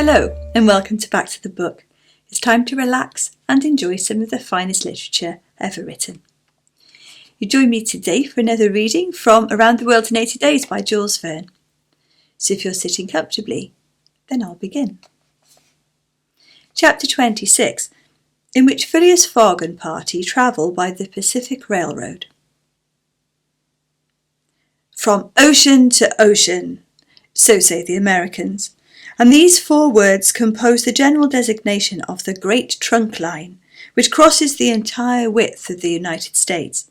Hello and welcome to Back to the Book. It's time to relax and enjoy some of the finest literature ever written. You join me today for another reading from Around the World in 80 Days by Jules Verne. So if you're sitting comfortably, then I'll begin. Chapter 26, in which Phileas Fogg and party travel by the Pacific Railroad. From ocean to ocean, so say the Americans. And these four words compose the general designation of the Great Trunk Line, which crosses the entire width of the United States.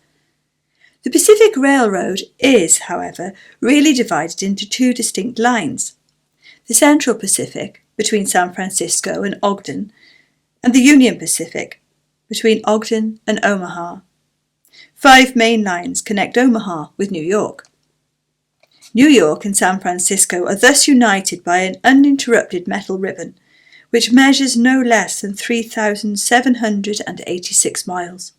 The Pacific Railroad is, however, really divided into two distinct lines: the Central Pacific, between San Francisco and Ogden, and the Union Pacific, between Ogden and Omaha. 5 main lines connect Omaha with New York. New York and San Francisco are thus united by an uninterrupted metal ribbon, which measures no less than 3,786 miles.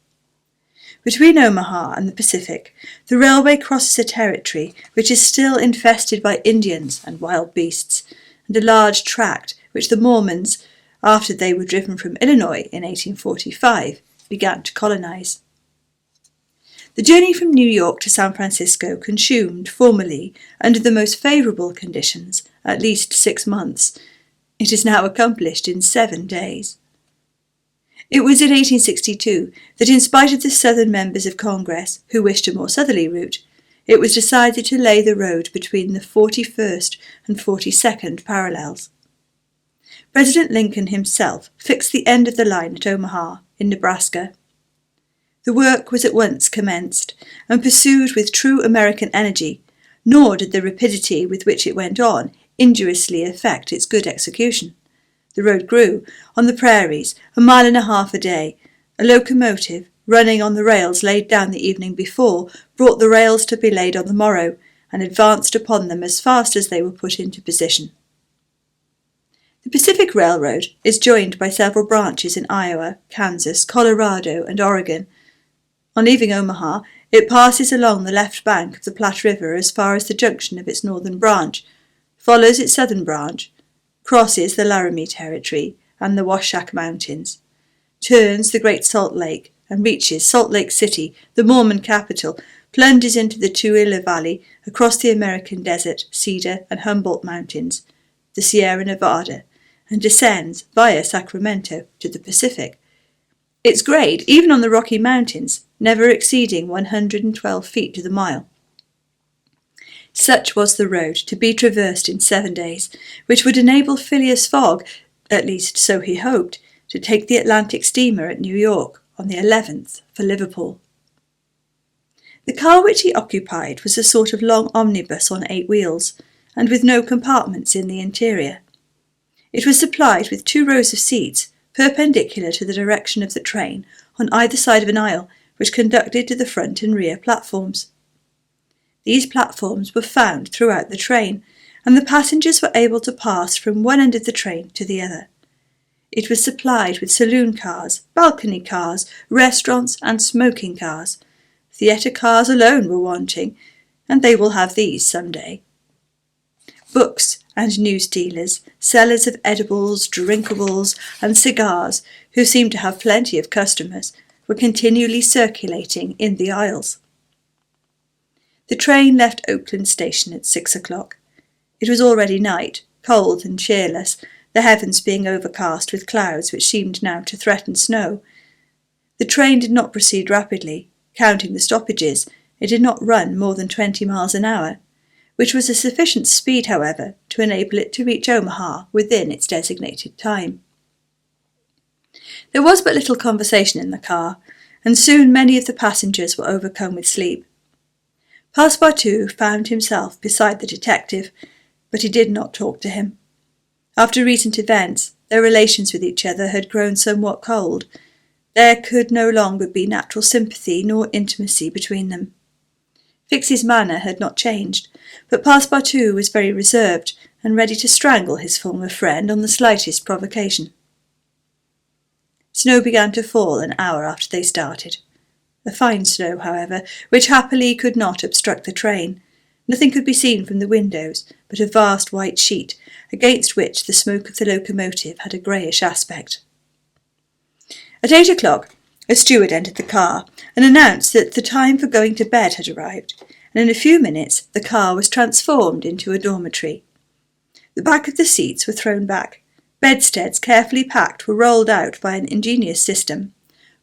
Between Omaha and the Pacific, the railway crosses a territory which is still infested by Indians and wild beasts, and a large tract which the Mormons, after they were driven from Illinois in 1845, began to colonize. The journey from New York to San Francisco consumed, formerly, under the most favourable conditions, at least 6 months. It is now accomplished in 7 days. It was in 1862 that, in spite of the southern members of Congress, who wished a more southerly route, it was decided to lay the road between the 41st and 42nd parallels. President Lincoln himself fixed the end of the line at Omaha, in Nebraska. The work was at once commenced, and pursued with true American energy, nor did the rapidity with which it went on injuriously affect its good execution. The road grew, on the prairies, 1.5 miles a day. A locomotive, running on the rails laid down the evening before, brought the rails to be laid on the morrow, and advanced upon them as fast as they were put into position. The Pacific Railroad is joined by several branches in Iowa, Kansas, Colorado, and Oregon. On leaving Omaha, it passes along the left bank of the Platte River as far as the junction of its northern branch, follows its southern branch, crosses the Laramie Territory and the Wasatch Mountains, turns the Great Salt Lake and reaches Salt Lake City, the Mormon capital, plunges into the Tooele Valley across the American Desert, Cedar and Humboldt Mountains, the Sierra Nevada, and descends via Sacramento to the Pacific. Its grade, even on the Rocky Mountains, never exceeding 112 feet to the mile. Such was the road to be traversed in 7 days, which would enable Phileas Fogg, at least so he hoped, to take the Atlantic steamer at New York on the 11th for Liverpool. The car which he occupied was a sort of long omnibus on 8 wheels, and with no compartments in the interior. It was supplied with 2 rows of seats, perpendicular to the direction of the train, on either side of an aisle, which conducted to the front and rear platforms. These platforms were found throughout the train, and the passengers were able to pass from one end of the train to the other. It was supplied with saloon cars, balcony cars, restaurants, and smoking cars. Theatre cars alone were wanting, and they will have these some day. Books and news dealers, sellers of edibles, drinkables, and cigars, who seemed to have plenty of customers, were continually circulating in the aisles. The train left Oakland Station at 6 o'clock. It was already night, cold and cheerless, the heavens being overcast with clouds which seemed now to threaten snow. The train did not proceed rapidly. Counting the stoppages, it did not run more than 20 miles an hour, which was a sufficient speed, however, to enable it to reach Omaha within its designated time. There was but little conversation in the car, and soon many of the passengers were overcome with sleep. Passepartout found himself beside the detective, but he did not talk to him. After recent events, their relations with each other had grown somewhat cold. There could no longer be natural sympathy nor intimacy between them. Fix's manner had not changed, but Passepartout was very reserved and ready to strangle his former friend on the slightest provocation. Snow began to fall an hour after they started. A fine snow, however, which happily could not obstruct the train, Nothing could be seen from the windows but a vast white sheet, against which the smoke of the locomotive had a greyish aspect. At 8 o'clock, a steward entered the car and announced that the time for going to bed had arrived, and in a few minutes the car was transformed into a dormitory. The back of the seats were thrown back, bedsteads carefully packed were rolled out by an ingenious system,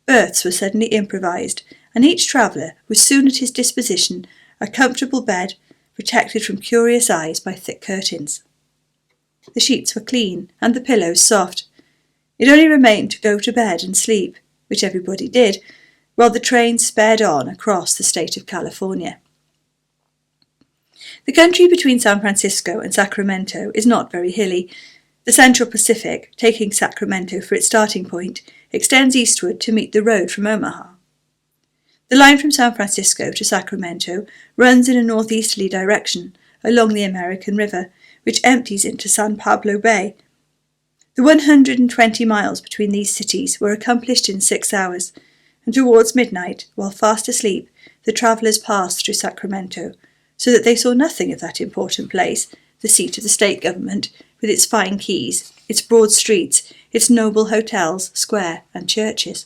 berths were suddenly improvised, and each traveller was soon at his disposition a comfortable bed, protected from curious eyes by thick curtains. The sheets were clean and the pillows soft. It only remained to go to bed and sleep, which everybody did, while the train sped on across the state of California. The country between San Francisco and Sacramento is not very hilly. The Central Pacific, taking Sacramento for its starting point, extends eastward to meet the road from Omaha. The line from San Francisco to Sacramento runs in a northeasterly direction along the American River, which empties into San Pablo Bay. The 120 miles between these cities were accomplished in 6 hours, and towards midnight, while fast asleep, the travellers passed through Sacramento, so that they saw nothing of that important place, the seat of the state government, with its fine quays, its broad streets, its noble hotels, square, and churches.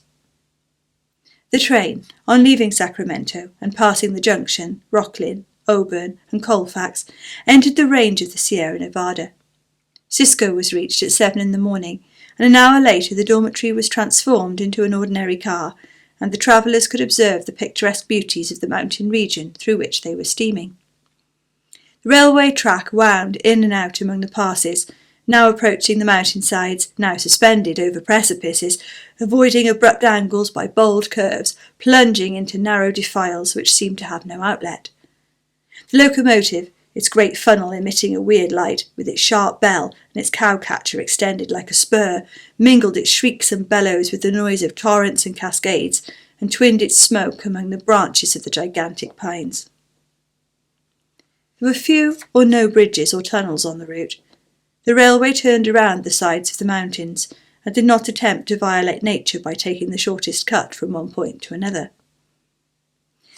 The train, on leaving Sacramento and passing the Junction, Rocklin, Auburn, and Colfax, entered the range of the Sierra Nevada. Cisco was reached at 7 in the morning, and an hour later the dormitory was transformed into an ordinary car, and the travellers could observe the picturesque beauties of the mountain region through which they were steaming. The railway track wound in and out among the passes, now approaching the mountain sides, now suspended over precipices, avoiding abrupt angles by bold curves, plunging into narrow defiles which seemed to have no outlet. The locomotive, its great funnel emitting a weird light, with its sharp bell and its cow-catcher extended like a spur, mingled its shrieks and bellows with the noise of torrents and cascades, and twinned its smoke among the branches of the gigantic pines. There were few or no bridges or tunnels on the route. The railway turned around the sides of the mountains, and did not attempt to violate nature by taking the shortest cut from one point to another.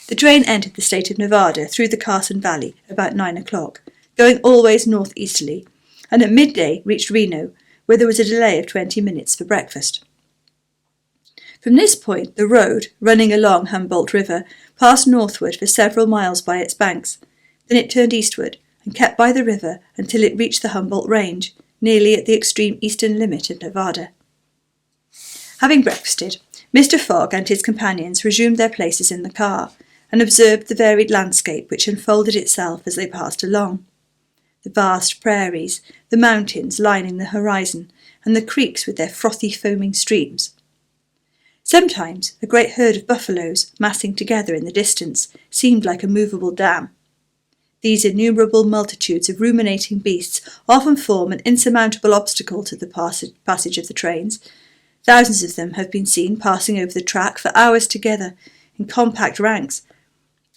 The train entered the state of Nevada through the Carson Valley about 9 o'clock, going always northeasterly, and at midday reached Reno, where there was a delay of 20 minutes for breakfast. From this point the road, running along Humboldt River, passed northward for several miles by its banks. Then it turned eastward, and kept by the river until it reached the Humboldt Range, nearly at the extreme eastern limit of Nevada. Having breakfasted, Mr. Fogg and his companions resumed their places in the car, and observed the varied landscape which unfolded itself as they passed along. The vast prairies, the mountains lining the horizon, and the creeks with their frothy foaming streams. Sometimes a great herd of buffaloes, massing together in the distance, seemed like a movable dam. These innumerable multitudes of ruminating beasts often form an insurmountable obstacle to the passage of the trains. Thousands of them have been seen passing over the track for hours together, in compact ranks.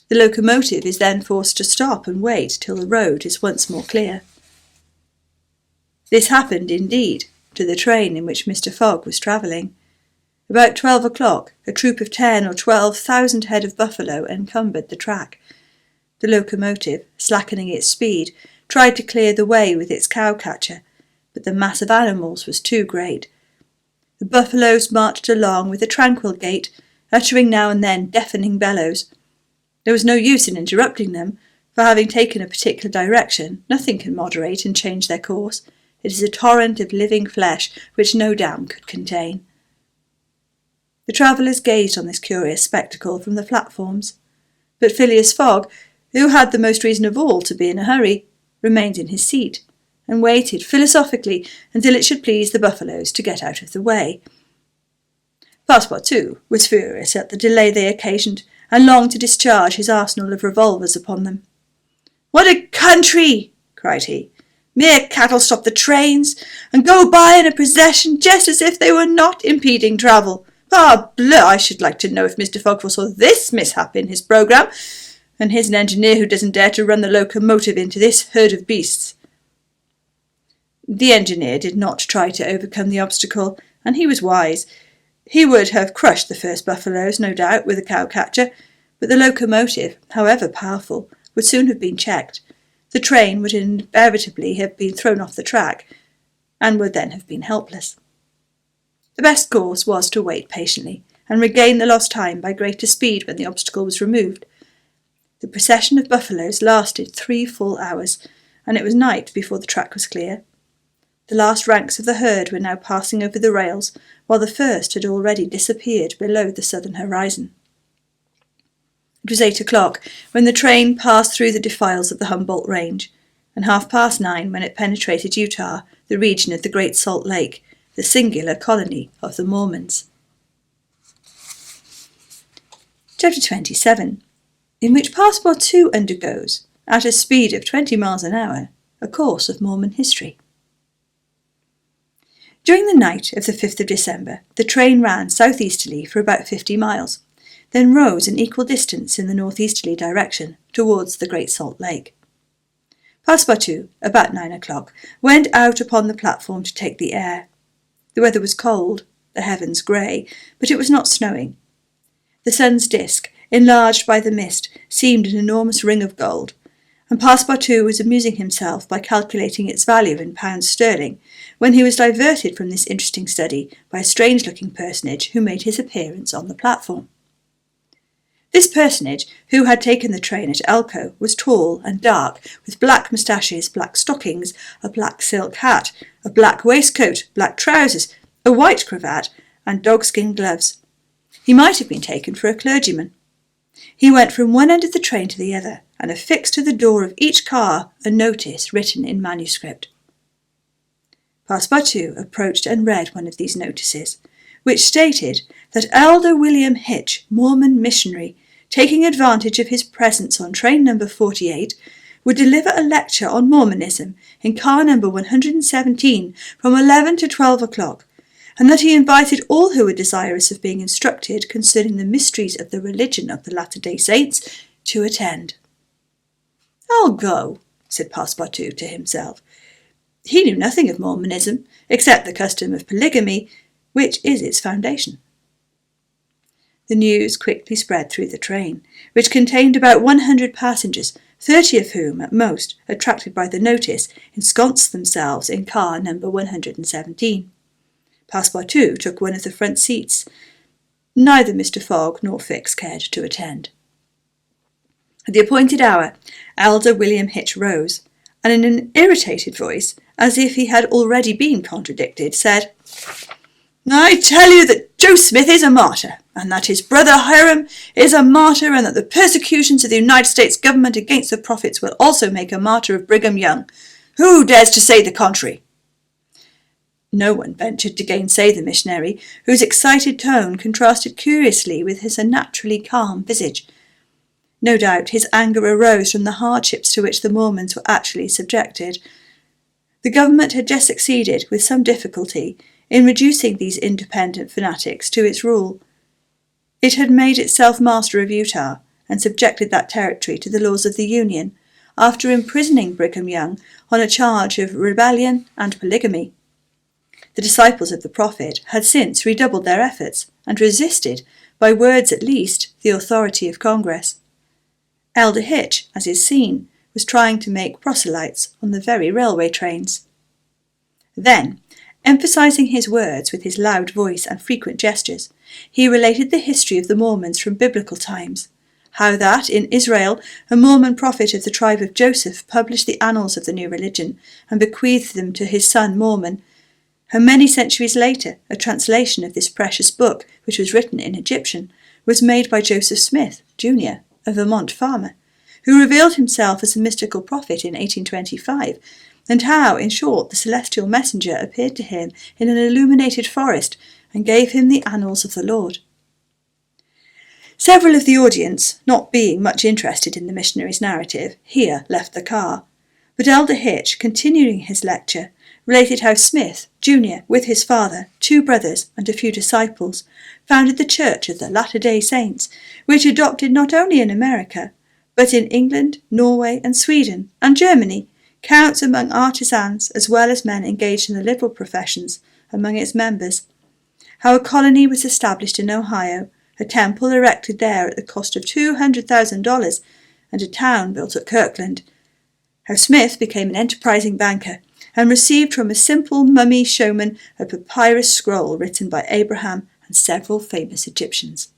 The locomotive is then forced to stop and wait till the road is once more clear. This happened, indeed, to the train in which Mr. Fogg was travelling. About 12 o'clock, a troop of 10 or 12,000 head of buffalo encumbered the track. The locomotive, slackening its speed, tried to clear the way with its cow-catcher, but the mass of animals was too great. The buffaloes marched along with a tranquil gait, uttering now and then deafening bellows. There was no use in interrupting them, for having taken a particular direction, nothing can moderate and change their course. It is a torrent of living flesh which no dam could contain. The travellers gazed on this curious spectacle from the platforms, but Phileas Fogg, who had the most reason of all to be in a hurry, remained in his seat, and waited philosophically until it should please the buffaloes to get out of the way. Passepartout was furious at the delay they occasioned, and longed to discharge his arsenal of revolvers upon them. "What a country!" cried he. "Mere cattle stop the trains, and go by in a procession just as if they were not impeding travel. Parbleu, I should like to know if Mr. Fogg foresaw this mishap in his programme, and here's an engineer who doesn't dare to run the locomotive into this herd of beasts." The engineer did not try to overcome the obstacle, and he was wise. He would have crushed the first buffaloes, no doubt, with a cow-catcher, but the locomotive, however powerful, would soon have been checked. The train would inevitably have been thrown off the track, and would then have been helpless. The best course was to wait patiently, and regain the lost time by greater speed when the obstacle was removed. The procession of buffaloes lasted 3 full hours, and it was night before the track was clear. The last ranks of the herd were now passing over the rails, while the first had already disappeared below the southern horizon. It was 8 o'clock when the train passed through the defiles of the Humboldt Range, and 9:30 when it penetrated Utah, the region of the Great Salt Lake, the singular colony of the Mormons. Chapter 27, in which Passepartout undergoes, at a speed of 20 miles an hour, a course of Mormon history. During the night of the 5th of December, the train ran southeasterly for about 50 miles, then rose an equal distance in the northeasterly direction towards the Great Salt Lake. Passepartout, about 9 o'clock, went out upon the platform to take the air. The weather was cold, the heavens grey, but it was not snowing. The sun's disk, enlarged by the mist, seemed an enormous ring of gold, and Passepartout was amusing himself by calculating its value in pounds sterling, when he was diverted from this interesting study by a strange-looking personage who made his appearance on the platform. This personage, who had taken the train at Elko, was tall and dark, with black moustaches, black stockings, a black silk hat, a black waistcoat, black trousers, a white cravat, and dogskin gloves. He might have been taken for a clergyman. He went from one end of the train to the other, and affixed to the door of each car a notice written in manuscript. Passepartout approached and read one of these notices, which stated that Elder William Hitch, Mormon missionary, taking advantage of his presence on train number 48, would deliver a lecture on Mormonism in car number 117 from 11 to 12 o'clock, and that he invited all who were desirous of being instructed concerning the mysteries of the religion of the Latter-day Saints to attend. "I'll go," said Passepartout to himself. He knew nothing of Mormonism, except the custom of polygamy, which is its foundation. The news quickly spread through the train, which contained about 100 passengers, 30 of whom, at most, attracted by the notice, ensconced themselves in car number 117. Passepartout took one of the front seats. Neither Mr. Fogg nor Fix cared to attend. At the appointed hour, Elder William Hitch rose, and in an irritated voice, as if he had already been contradicted, said, "I tell you that Joe Smith is a martyr, and that his brother Hiram is a martyr, and that the persecutions of the United States government against the prophets will also make a martyr of Brigham Young. Who dares to say the contrary?" No one ventured to gainsay the missionary, whose excited tone contrasted curiously with his unnaturally calm visage. No doubt his anger arose from the hardships to which the Mormons were actually subjected. The government had just succeeded, with some difficulty, in reducing these independent fanatics to its rule. It had made itself master of Utah, and subjected that territory to the laws of the Union, after imprisoning Brigham Young on a charge of rebellion and polygamy. The disciples of the prophet had since redoubled their efforts, and resisted, by words at least, the authority of Congress. Elder Hitch, as is seen, was trying to make proselytes on the very railway trains. Then, emphasizing his words with his loud voice and frequent gestures, he related the history of the Mormons from biblical times, how that, in Israel, a Mormon prophet of the tribe of Joseph published the annals of the new religion, and bequeathed them to his son Mormon, how many centuries later a translation of this precious book, which was written in Egyptian, was made by Joseph Smith, Jr., a Vermont farmer, who revealed himself as a mystical prophet in 1825, and how, in short, the celestial messenger appeared to him in an illuminated forest and gave him the annals of the Lord. Several of the audience, not being much interested in the missionary's narrative, here left the car, but Elder Hitch, continuing his lecture, related how Smith, Jr., with his father, 2 brothers, and a few disciples, founded the Church of the Latter-day Saints, which adopted not only in America, but in England, Norway, and Sweden, and Germany, counts among artisans as well as men engaged in the liberal professions among its members. How a colony was established in Ohio, a temple erected there at the cost of $200,000, and a town built at Kirkland. How Smith became an enterprising banker and received from a simple mummy showman a papyrus scroll written by Abraham and several famous Egyptians.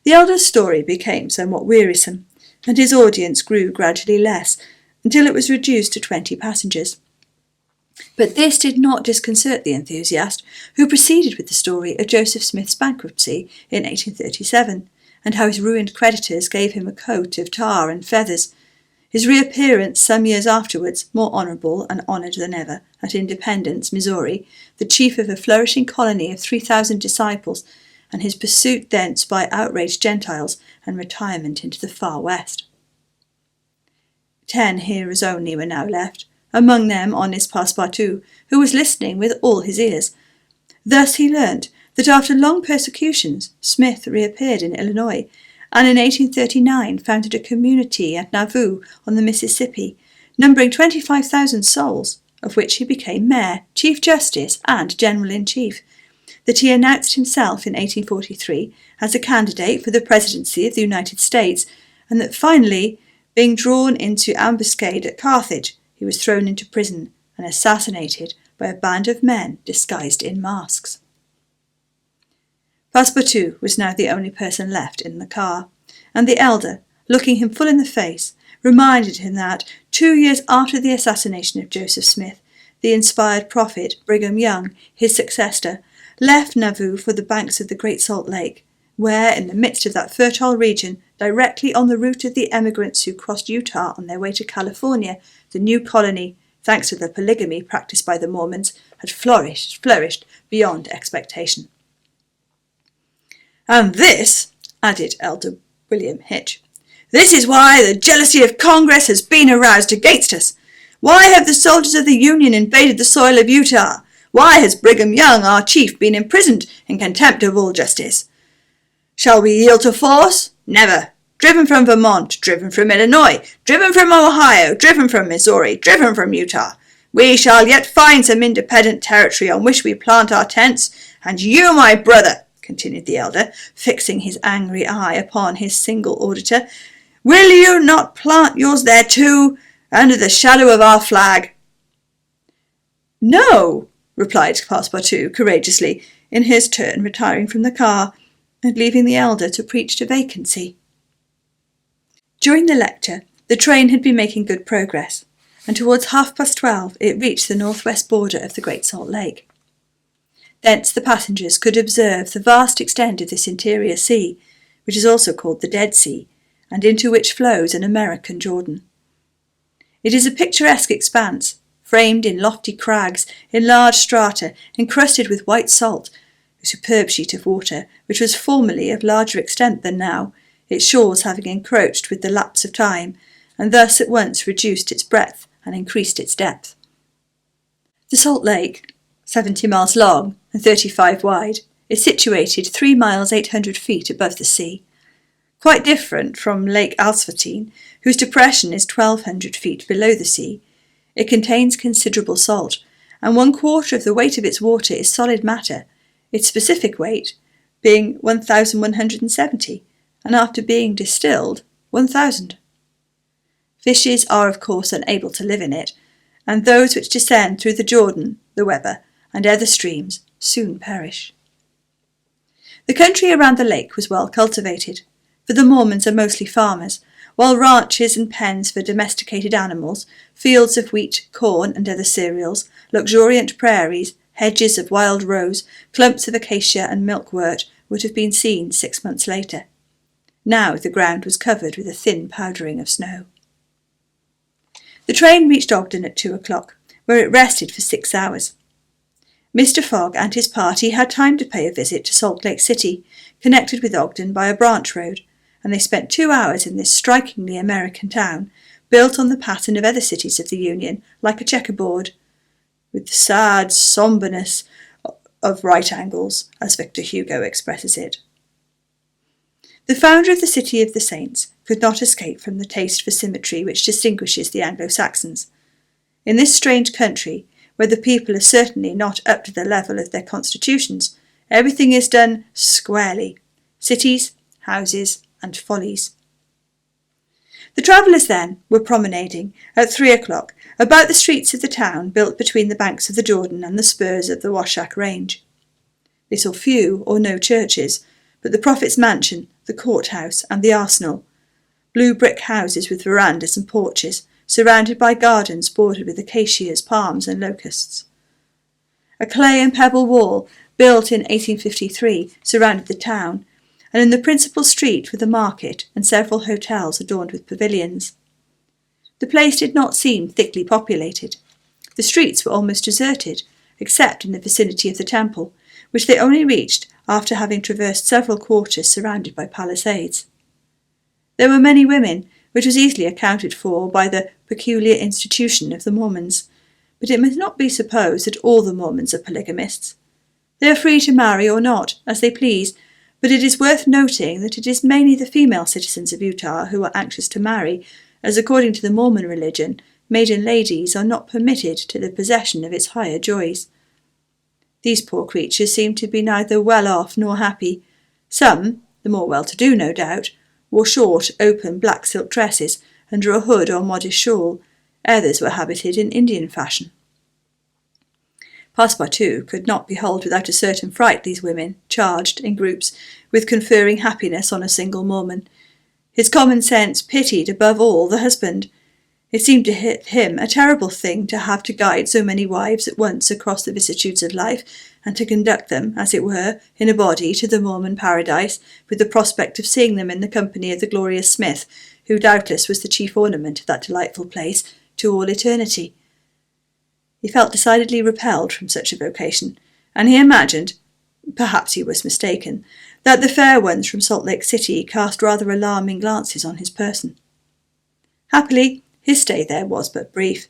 The elder's story became somewhat wearisome, and his audience grew gradually less, until it was reduced to 20 passengers. But this did not disconcert the enthusiast, who proceeded with the story of Joseph Smith's bankruptcy in 1837, and how his ruined creditors gave him a coat of tar and feathers. His reappearance some years afterwards, more honourable and honoured than ever, at Independence, Missouri, the chief of a flourishing colony of 3,000 disciples, and his pursuit thence by outraged Gentiles and retirement into the far west. 10 hearers only were now left, among them honest Passepartout, who was listening with all his ears. Thus he learnt that after long persecutions Smith reappeared in Illinois, and in 1839 founded a community at Nauvoo on the Mississippi, numbering 25,000 souls, of which he became mayor, chief justice, and general-in-chief. That he announced himself in 1843 as a candidate for the presidency of the United States, and that finally, being drawn into ambuscade at Carthage, he was thrown into prison and assassinated by a band of men disguised in masks. Passepartout was now the only person left in the car, and the elder, looking him full in the face, reminded him that, 2 years after the assassination of Joseph Smith, the inspired prophet Brigham Young, his successor, left Nauvoo for the banks of the Great Salt Lake, where, in the midst of that fertile region, directly on the route of the emigrants who crossed Utah on their way to California, the new colony, thanks to the polygamy practiced by the Mormons, had flourished beyond expectation. "And this," added Elder William Hitch, "this is why the jealousy of Congress has been aroused against us. Why have the soldiers of the Union invaded the soil of Utah? Why has Brigham Young, our chief, been imprisoned in contempt of all justice? Shall we yield to force? Never. Driven from Vermont, driven from Illinois, driven from Ohio, driven from Missouri, driven from Utah, we shall yet find some independent territory on which we plant our tents, and you, my brother," continued the elder, fixing his angry eye upon his single auditor, "will you not plant yours there too, under the shadow of our flag?" "No," replied Passepartout courageously, in his turn retiring from the car, and leaving the elder to preach to vacancy. During the lecture, the train had been making good progress, and towards 12:30 it reached the northwest border of the Great Salt Lake. Thence the passengers could observe the vast extent of this interior sea, which is also called the Dead Sea, and into which flows an American Jordan. It is a picturesque expanse, framed in lofty crags, in large strata, encrusted with white salt, a superb sheet of water, which was formerly of larger extent than now, its shores having encroached with the lapse of time, and thus at once reduced its breadth and increased its depth. The Salt Lake, 70 miles long and 35 wide, is situated 3 miles 800 feet above the sea. Quite different from Lake Alsvatine, whose depression is 1,200 feet below the sea, it contains considerable salt, and 1/4 of the weight of its water is solid matter, its specific weight being 1,170, and after being distilled, 1,000. Fishes are of course unable to live in it, and those which descend through the Jordan, the Weber, and other streams soon perish. The country around the lake was well cultivated, for the Mormons are mostly farmers, while ranches and pens for domesticated animals, fields of wheat, corn, and other cereals, luxuriant prairies, hedges of wild rose, clumps of acacia and milkwort would have been seen 6 months later. Now the ground was covered with a thin powdering of snow. The train reached Ogden at 2 o'clock, where it rested for 6 hours. Mr. Fogg and his party had time to pay a visit to Salt Lake City, connected with Ogden by a branch road, and they spent 2 hours in this strikingly American town, built on the pattern of other cities of the Union, like a checkerboard, with the sad sombreness of right angles, as Victor Hugo expresses it. The founder of the City of the Saints could not escape from the taste for symmetry which distinguishes the Anglo-Saxons. In this strange country, where the people are certainly not up to the level of their constitutions, everything is done squarely: cities, houses, and follies. The travellers then were promenading at 3 o'clock about the streets of the town built between the banks of the Jordan and the spurs of the Washoe Range. They saw few or no churches, but the Prophet's mansion, the courthouse, and the arsenal, blue brick houses with verandas and porches, surrounded by gardens bordered with acacias, palms, and locusts. A clay and pebble wall, built in 1853, surrounded the town, and in the principal street were the market and several hotels adorned with pavilions. The place did not seem thickly populated. The streets were almost deserted, except in the vicinity of the temple, which they only reached after having traversed several quarters surrounded by palisades. There were many women, which was easily accounted for by the peculiar institution of the Mormons, but it must not be supposed that all the Mormons are polygamists. They are free to marry or not, as they please, but it is worth noting that it is mainly the female citizens of Utah who are anxious to marry, as according to the Mormon religion, maiden ladies are not permitted to the possession of its higher joys. These poor creatures seemed to be neither well off nor happy. Some, the more well-to-do no doubt, wore short, open black silk dresses under a hood or modest shawl. Others were habited in Indian fashion. Passepartout could not behold without a certain fright these women, charged, in groups, with conferring happiness on a single Mormon. His common sense pitied above all the husband. It seemed to him a terrible thing to have to guide so many wives at once across the vicissitudes of life, and to conduct them, as it were, in a body to the Mormon paradise, with the prospect of seeing them in the company of the glorious Smith, who doubtless was the chief ornament of that delightful place, to all eternity. He felt decidedly repelled from such a vocation, and he imagined, perhaps he was mistaken, that the fair ones from Salt Lake City cast rather alarming glances on his person. Happily, his stay there was but brief.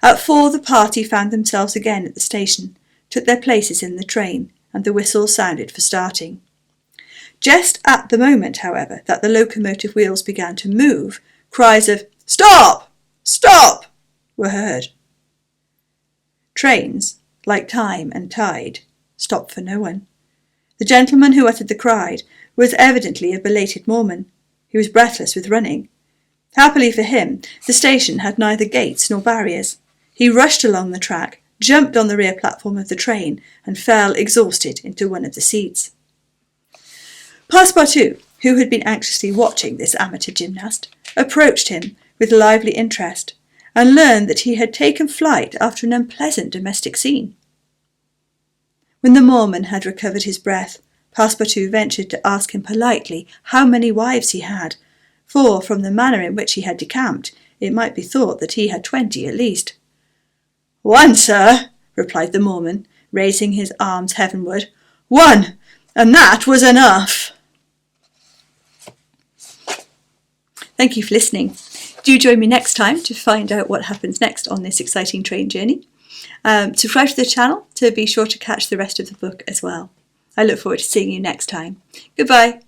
At 4 the party found themselves again at the station, took their places in the train, and the whistle sounded for starting. Just at the moment, however, that the locomotive wheels began to move, cries of "Stop! Stop!" were heard. Trains, like time and tide, stopped for no one. The gentleman who uttered the cry was evidently a belated Mormon. He was breathless with running. Happily for him, the station had neither gates nor barriers. He rushed along the track, jumped on the rear platform of the train, and fell exhausted into one of the seats. Passepartout, who had been anxiously watching this amateur gymnast, approached him with lively interest, and learned that he had taken flight after an unpleasant domestic scene. When the Mormon had recovered his breath, Passepartout ventured to ask him politely how many wives he had, for from the manner in which he had decamped, it might be thought that he had 20 at least. "One, sir," replied the Mormon, raising his arms heavenward. "One, and that was enough." Thank you for listening. Do join me next time to find out what happens next on this exciting train journey. Subscribe to the channel to be sure to catch the rest of the book as well. I look forward to seeing you next time. Goodbye.